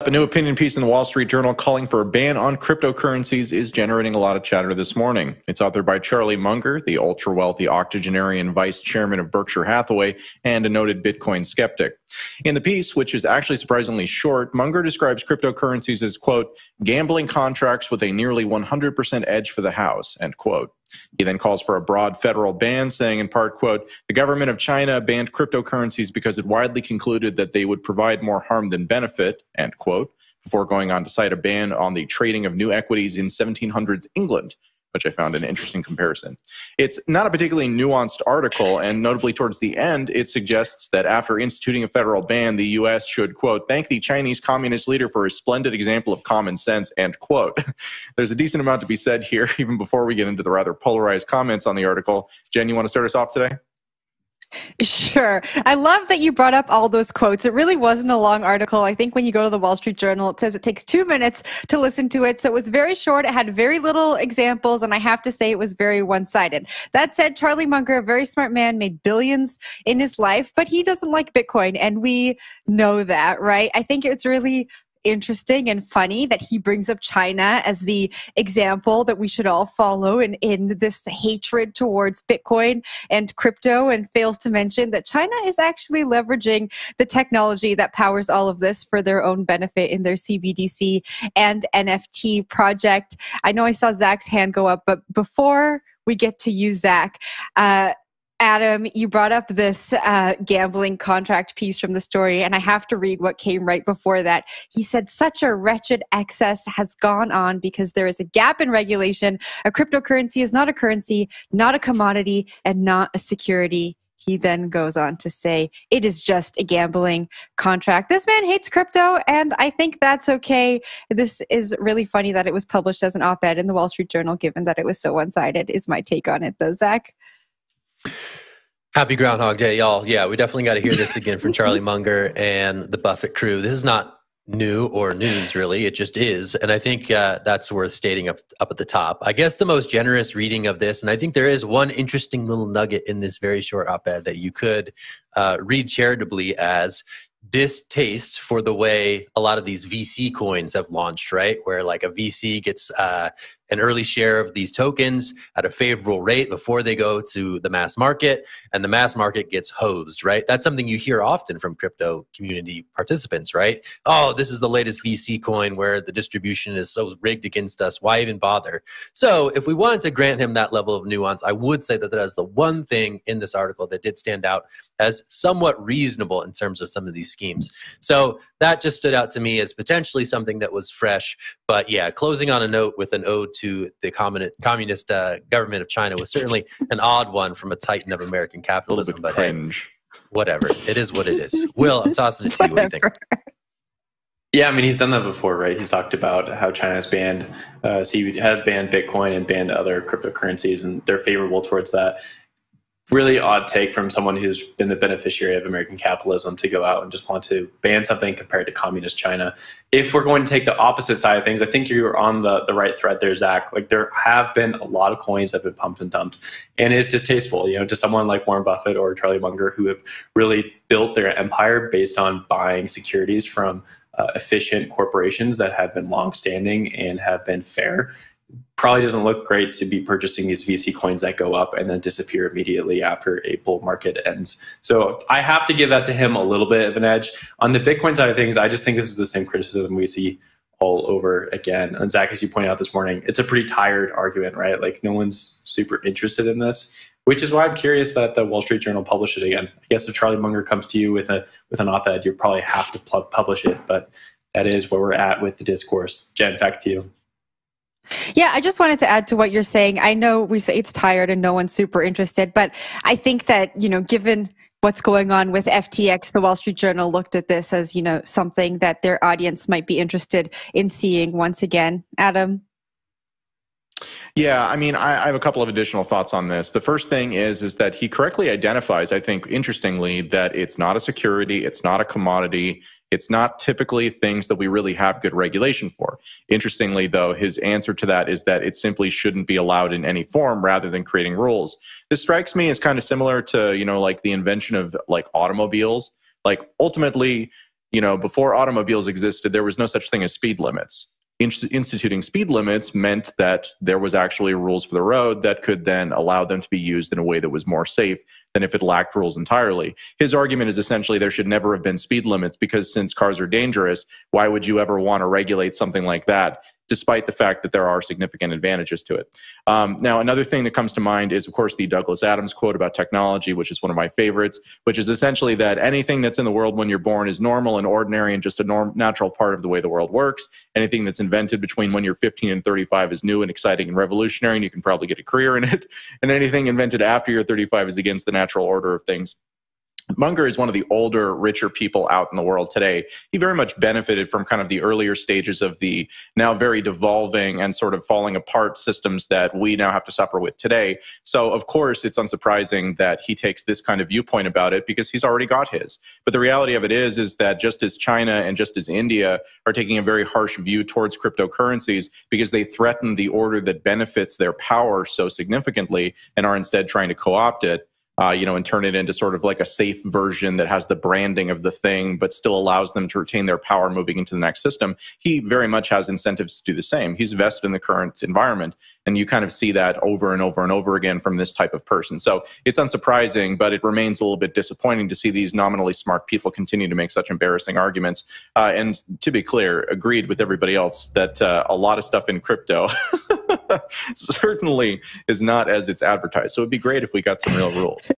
A new opinion piece in the Wall Street Journal calling for a ban on cryptocurrencies is generating a lot of chatter this morning. It's authored by Charlie Munger, the ultra-wealthy octogenarian vice chairman of Berkshire Hathaway and a noted Bitcoin skeptic. In the piece, which is actually surprisingly short, Munger describes cryptocurrencies as, quote, gambling contracts with a nearly 100% edge for the house, end quote. He then calls for a broad federal ban, saying in part, quote, the government of China banned cryptocurrencies because it widely concluded that they would provide more harm than benefit, end quote, before going on to cite a ban on the trading of new equities in 1700s England, which I found an interesting comparison. It's not a particularly nuanced article, and notably towards the end, it suggests that after instituting a federal ban, the U.S. should, quote, thank the Chinese communist leader for a splendid example of common sense, end quote. There's a decent amount to be said here, even before we get into the rather polarized comments on the article. Jen, you want to start us off today? Sure. I love that you brought up all those quotes. It really wasn't a long article. I think when you go to the Wall Street Journal, it says it takes 2 minutes to listen to it. So it was very short. It had very little examples, and I have to say it was very one-sided. That said, Charlie Munger, a very smart man, made billions in his life, but he doesn't like Bitcoin, and we know that, right? I think it's really interesting and funny that he brings up China as the example that we should all follow in this hatred towards Bitcoin and crypto, and fails to mention that China is actually leveraging the technology that powers all of this for their own benefit in their CBDC and NFT project. I know I saw Zach's hand go up, but before we get to you, Zach, Adam, you brought up this gambling contract piece from the story, and I have to read what came right before that. He said, such a wretched excess has gone on because there is a gap in regulation. A cryptocurrency is not a currency, not a commodity, and not a security. He then goes on to say, it is just a gambling contract. This man hates crypto, and I think that's okay. This is really funny that it was published as an op-ed in the Wall Street Journal, given that it was so one-sided, is my take on it, though, Zach. Happy Groundhog Day, y'all. Yeah, we definitely got to hear this again from Charlie Munger and the Buffett crew. This is not new or news, really. It just is. And I think that's worth stating up at the top. I guess the most generous reading of this, and I think there is one interesting little nugget in this very short op-ed that you could read charitably as distaste for the way a lot of these VC coins have launched, right? Where like a VC gets an early share of these tokens at a favorable rate before they go to the mass market, and the mass market gets hosed, right? That's something you hear often from crypto community participants, right? Oh, this is the latest VC coin where the distribution is so rigged against us. Why even bother? So if we wanted to grant him that level of nuance, I would say that that is the one thing in this article that did stand out as somewhat reasonable in terms of some of these schemes. So that just stood out to me as potentially something that was fresh. But yeah, closing on a note with an ode to the communist government of China was certainly an odd one from a titan of American capitalism. But cringe. Hey, whatever. It is what it is. Will, I'm tossing it to you. What do you think? Yeah, I mean, he's done that before, right? He's talked about how China has banned Bitcoin and banned other cryptocurrencies, and they're favorable towards that. Really odd take from someone who's been the beneficiary of American capitalism to go out and just want to ban something compared to communist China. If we're going to take the opposite side of things, I think you're on the right thread there, Zach. Like, there have been a lot of coins that have been pumped and dumped, and it's distasteful, to someone like Warren Buffett or Charlie Munger, who have really built their empire based on buying securities from efficient corporations that have been longstanding and have been fair. Probably doesn't look great to be purchasing these VC coins that go up and then disappear immediately after a bull market ends. So I have to give that to him a little bit of an edge. On the Bitcoin side of things, I just think this is the same criticism we see all over again. And Zach, as you pointed out this morning, it's a pretty tired argument, right? Like, no one's super interested in this, which is why I'm curious that the Wall Street Journal published it again. I guess if Charlie Munger comes to you with an op-ed, you probably have to publish it, but that is where we're at with the discourse. Jen, back to you. Yeah, I just wanted to add to what you're saying. I know we say it's tired and no one's super interested, but I think that, given what's going on with FTX, the Wall Street Journal looked at this as, something that their audience might be interested in seeing once again. Adam? Yeah, I mean, I have a couple of additional thoughts on this. The first thing is that he correctly identifies, I think, interestingly, that it's not a security, it's not a commodity, it's not typically things that we really have good regulation for. Interestingly, though, his answer to that is that it simply shouldn't be allowed in any form rather than creating rules. This strikes me as kind of similar to, like the invention of like automobiles. Like, ultimately, before automobiles existed, there was no such thing as speed limits. Instituting speed limits meant that there was actually rules for the road that could then allow them to be used in a way that was more safe than if it lacked rules entirely. His argument is essentially there should never have been speed limits because since cars are dangerous, why would you ever want to regulate something like that, despite the fact that there are significant advantages to it. Now, another thing that comes to mind is, of course, the Douglas Adams quote about technology, which is one of my favorites, which is essentially that anything that's in the world when you're born is normal and ordinary and just a natural part of the way the world works. Anything that's invented between when you're 15 and 35 is new and exciting and revolutionary, and you can probably get a career in it. And anything invented after you're 35 is against the natural order of things. Munger is one of the older, richer people out in the world today. He very much benefited from kind of the earlier stages of the now very devolving and sort of falling apart systems that we now have to suffer with today. So, of course, it's unsurprising that he takes this kind of viewpoint about it because he's already got his. But the reality of it is that just as China and just as India are taking a very harsh view towards cryptocurrencies because they threaten the order that benefits their power so significantly and are instead trying to co-opt it, and turn it into sort of like a safe version that has the branding of the thing, but still allows them to retain their power moving into the next system. He very much has incentives to do the same. He's vested in the current environment. And you kind of see that over and over and over again from this type of person. So it's unsurprising, but it remains a little bit disappointing to see these nominally smart people continue to make such embarrassing arguments. And to be clear, agreed with everybody else that a lot of stuff in crypto certainly is not as it's advertised. So it'd be great if we got some real rules.